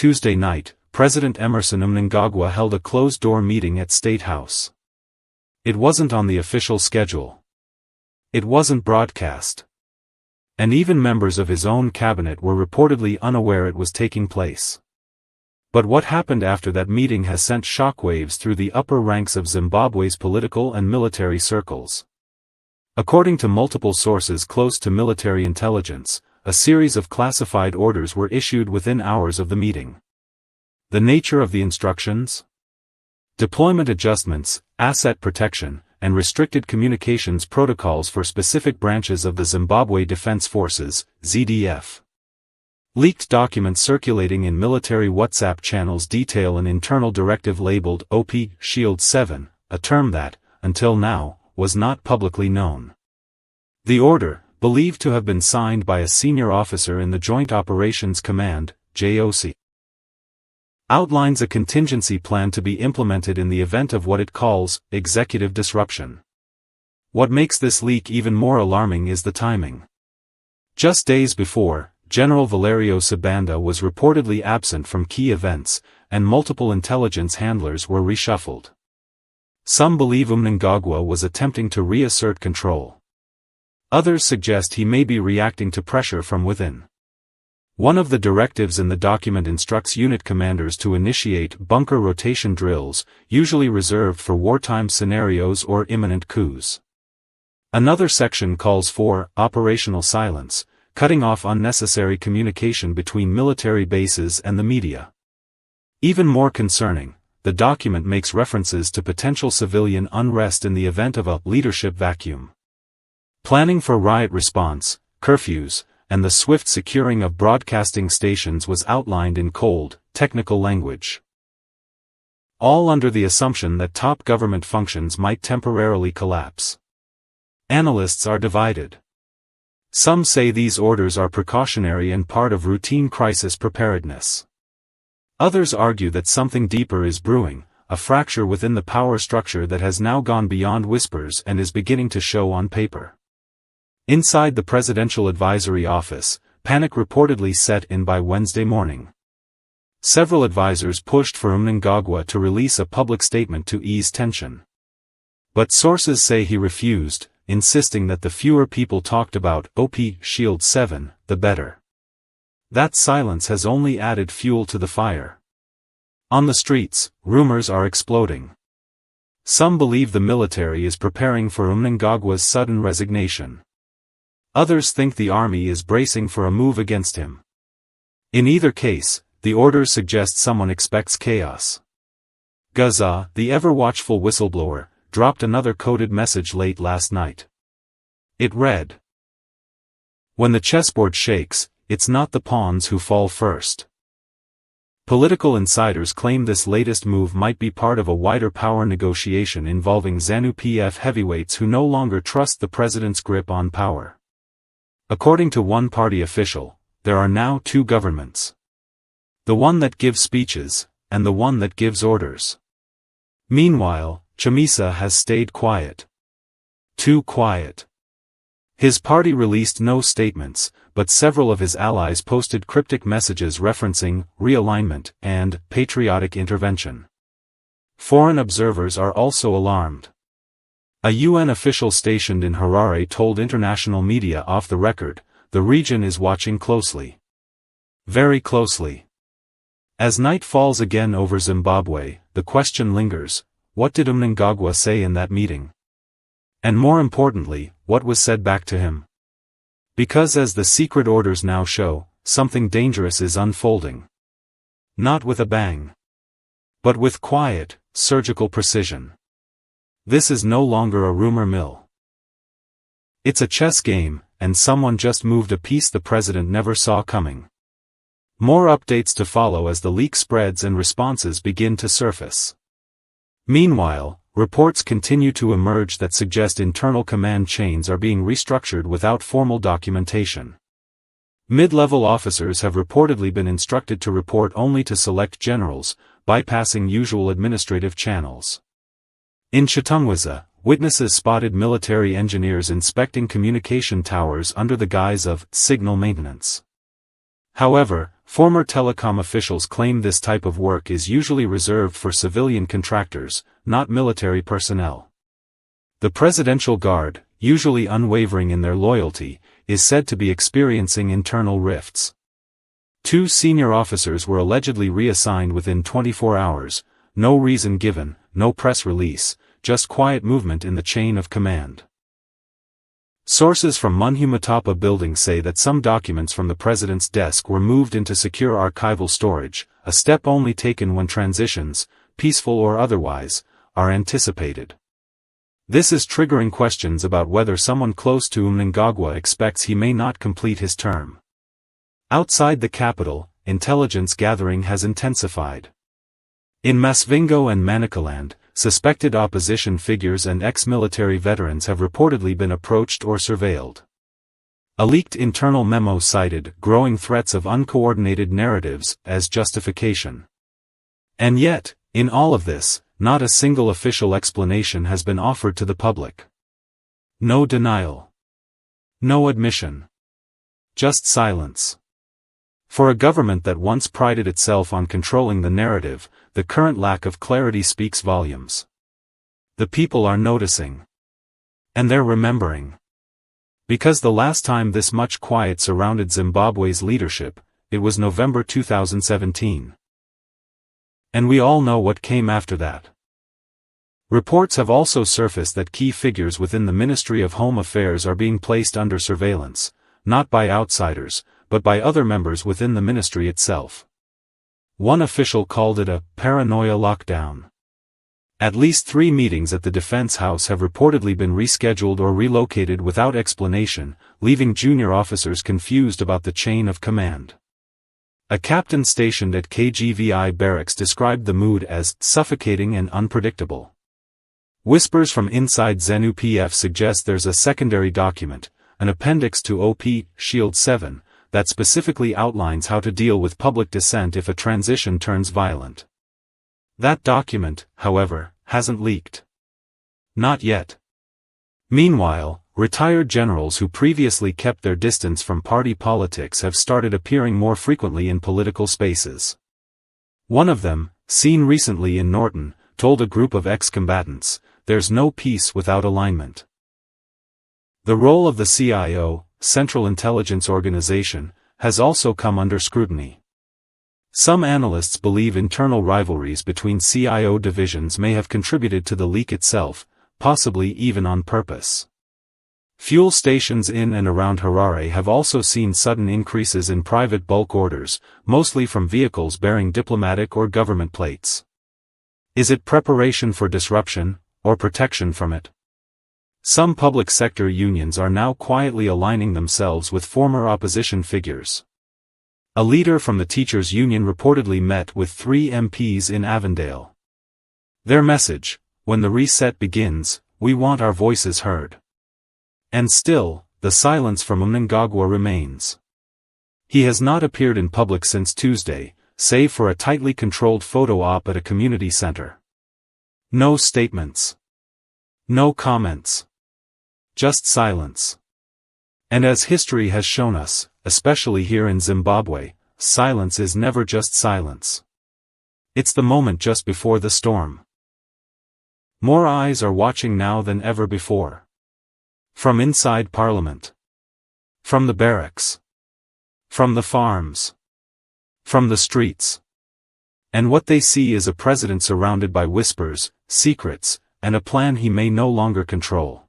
Tuesday night, President Emerson Mnangagwa held a closed-door meeting at State House. It wasn't on the official schedule. It wasn't broadcast. And even members of his own cabinet were reportedly unaware it was taking place. But what happened after that meeting has sent shockwaves through the upper ranks of Zimbabwe's political and military circles. According to multiple sources close to military intelligence, a series of classified orders were issued within hours of the meeting. The nature of the instructions? Deployment adjustments, asset protection, and restricted communications protocols for specific branches of the Zimbabwe Defense Forces, ZDF. Leaked documents circulating in military WhatsApp channels detail an internal directive labeled OP Shield 7, a term that, until now, was not publicly known. The order, believed to have been signed by a senior officer in the Joint Operations Command, JOC, outlines a contingency plan to be implemented in the event of what it calls executive disruption. What makes this leak even more alarming is the timing. Just days before, General Valerio Sibanda was reportedly absent from key events, and multiple intelligence handlers were reshuffled. Some believe Mnangagwa was attempting to reassert control. Others suggest he may be reacting to pressure from within. One of the directives in the document instructs unit commanders to initiate bunker rotation drills, usually reserved for wartime scenarios or imminent coups. Another section calls for operational silence, cutting off unnecessary communication between military bases and the media. Even more concerning, the document makes references to potential civilian unrest in the event of a leadership vacuum. Planning for riot response, curfews, and the swift securing of broadcasting stations was outlined in cold, technical language. All under the assumption that top government functions might temporarily collapse. Analysts are divided. Some say these orders are precautionary and part of routine crisis preparedness. Others argue that something deeper is brewing, a fracture within the power structure that has now gone beyond whispers and is beginning to show on paper. Inside the Presidential Advisory Office, panic reportedly set in by Wednesday morning. Several advisors pushed for Mnangagwa to release a public statement to ease tension. But sources say he refused, insisting that the fewer people talked about OP Shield 7, the better. That silence has only added fuel to the fire. On the streets, rumors are exploding. Some believe the military is preparing for Mnangagwa's sudden resignation. Others think the army is bracing for a move against him. In either case, the orders suggest someone expects chaos. Gaza, the ever-watchful whistleblower, dropped another coded message late last night. It read, "When the chessboard shakes, it's not the pawns who fall first." Political insiders claim this latest move might be part of a wider power negotiation involving ZANU-PF heavyweights who no longer trust the president's grip on power. According to one party official, there are now two governments. The one that gives speeches, and the one that gives orders. Meanwhile, Chamisa has stayed quiet. Too quiet. His party released no statements, but several of his allies posted cryptic messages referencing realignment and patriotic intervention. Foreign observers are also alarmed. A UN official stationed in Harare told international media off the record, the region is watching closely. Very closely. As night falls again over Zimbabwe, the question lingers, what did Mnangagwa say in that meeting? And more importantly, what was said back to him? Because as the secret orders now show, something dangerous is unfolding. Not with a bang. But with quiet, surgical precision. This is no longer a rumor mill. It's a chess game, and someone just moved a piece the president never saw coming. More updates to follow as the leak spreads and responses begin to surface. Meanwhile, reports continue to emerge that suggest internal command chains are being restructured without formal documentation. Mid-level officers have reportedly been instructed to report only to select generals, bypassing usual administrative channels. In Chiwenga, witnesses spotted military engineers inspecting communication towers under the guise of signal maintenance. However, former telecom officials claim this type of work is usually reserved for civilian contractors, not military personnel. The Presidential Guard, usually unwavering in their loyalty, is said to be experiencing internal rifts. 2 senior officers were allegedly reassigned within 24 hours, no reason given, no press release, just quiet movement in the chain of command. Sources from Munhumatapa building say that some documents from the president's desk were moved into secure archival storage, a step only taken when transitions, peaceful or otherwise, are anticipated. This is triggering questions about whether someone close to Mnangagwa expects he may not complete his term. Outside the capital, intelligence gathering has intensified. In Masvingo and Manicaland, suspected opposition figures and ex-military veterans have reportedly been approached or surveilled. A leaked internal memo cited growing threats of uncoordinated narratives as justification. And yet, in all of this, not a single official explanation has been offered to the public. No denial. No admission. Just silence. For a government that once prided itself on controlling the narrative, the current lack of clarity speaks volumes. The people are noticing. And they're remembering. Because the last time this much quiet surrounded Zimbabwe's leadership, it was November 2017. And we all know what came after that. Reports have also surfaced that key figures within the Ministry of Home Affairs are being placed under surveillance, not by outsiders, but by other members within the ministry itself. One official called it a paranoia lockdown. At least 3 meetings at the Defense House have reportedly been rescheduled or relocated without explanation, leaving junior officers confused about the chain of command. A captain stationed at KGVI barracks described the mood as suffocating and unpredictable. Whispers from inside ZANU-PF suggest there's a secondary document, an appendix to OP Shield 7, that specifically outlines how to deal with public dissent if a transition turns violent. That document, however, hasn't leaked. Not yet. Meanwhile, retired generals who previously kept their distance from party politics have started appearing more frequently in political spaces. One of them, seen recently in Norton, told a group of ex-combatants, "There's no peace without alignment." The role of the CIO, Central Intelligence Organization, has also come under scrutiny. Some analysts believe internal rivalries between CIO divisions may have contributed to the leak itself, possibly even on purpose. Fuel stations in and around Harare have also seen sudden increases in private bulk orders, mostly from vehicles bearing diplomatic or government plates. Is it preparation for disruption, or protection from it? Some public sector unions are now quietly aligning themselves with former opposition figures. A leader from the teachers' union reportedly met with 3 MPs in Avondale. Their message: when the reset begins, we want our voices heard. And still, the silence from Mnangagwa remains. He has not appeared in public since Tuesday, save for a tightly controlled photo op at a community center. No statements. No comments. Just silence. And as history has shown us, especially here in Zimbabwe, silence is never just silence. It's the moment just before the storm. More eyes are watching now than ever before. From inside Parliament. From the barracks. From the farms. From the streets. And what they see is a president surrounded by whispers, secrets, and a plan he may no longer control.